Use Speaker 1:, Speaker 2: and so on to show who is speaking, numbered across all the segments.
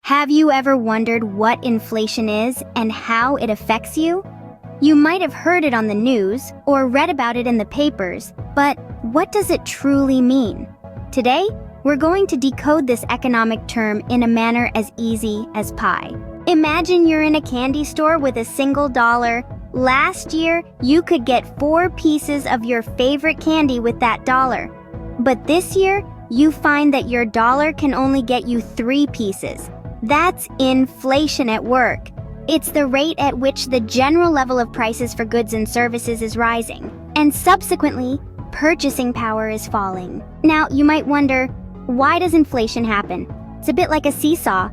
Speaker 1: Have you ever wondered what inflation is and how it affects you? You might have heard it on the news or read about it in the papers, but what does it truly mean? Today, we're going to decode this economic term in a manner as easy as pie. Imagine you're in a candy store with a single dollar. Last year, you could get 4 pieces of your favorite candy with that dollar. But this year, you find that your dollar can only get you 3 pieces. That's inflation at work. It's the rate at which the general level of prices for goods and services is rising, and subsequently, purchasing power is falling. Now, you might wonder, why does inflation happen? It's a bit like a seesaw.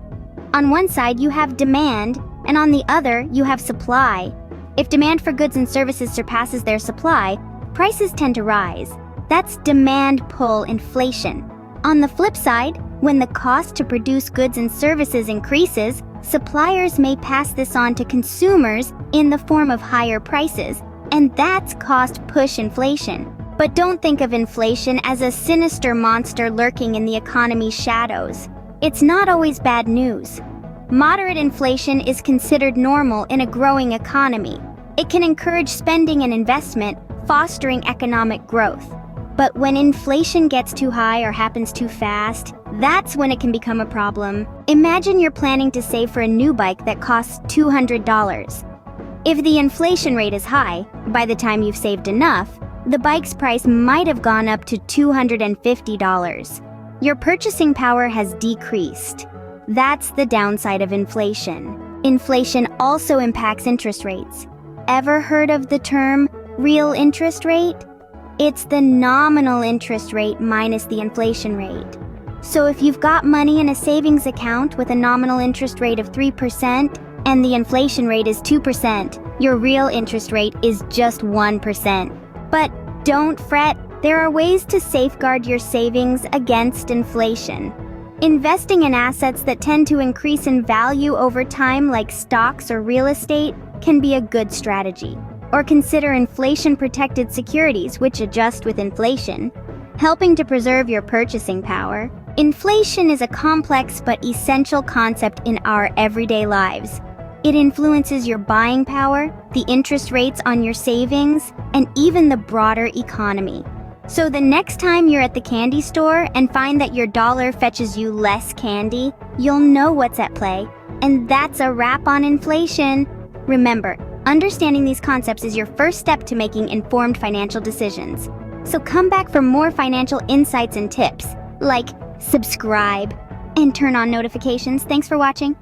Speaker 1: On one side, you have demand, and on the other, you have supply. If demand for goods and services surpasses their supply, prices tend to rise. That's demand-pull inflation. On the flip side, when the cost to produce goods and services increases, suppliers may pass this on to consumers in the form of higher prices, and that's cost-push inflation. But don't think of inflation as a sinister monster lurking in the economy's shadows. It's not always bad news. Moderate inflation is considered normal in a growing economy. It can encourage spending and investment, fostering economic growth. But when inflation gets too high or happens too fast, that's when it can become a problem. Imagine you're planning to save for a new bike that costs $200. If the inflation rate is high, by the time you've saved enough, the bike's price might have gone up to $250. Your purchasing power has decreased. That's the downside of inflation. Inflation also impacts interest rates. Ever heard of the term real interest rate? It's the nominal interest rate minus the inflation rate. So if you've got money in a savings account with a nominal interest rate of 3% and the inflation rate is 2%, your real interest rate is just 1%. But don't fret, there are ways to safeguard your savings against inflation. Investing in assets that tend to increase in value over time, like stocks or real estate, can be a good strategy. Or consider inflation-protected securities, which adjust with inflation, helping to preserve your purchasing power. Inflation is a complex but essential concept in our everyday lives. It influences your buying power, the interest rates on your savings, and even the broader economy. So the next time you're at the candy store and find that your dollar fetches you less candy, you'll know what's at play. And that's a wrap on inflation. Remember, understanding these concepts is your first step to making informed financial decisions. So come back for more financial insights and tips, like subscribe and turn on notifications. Thanks for watching.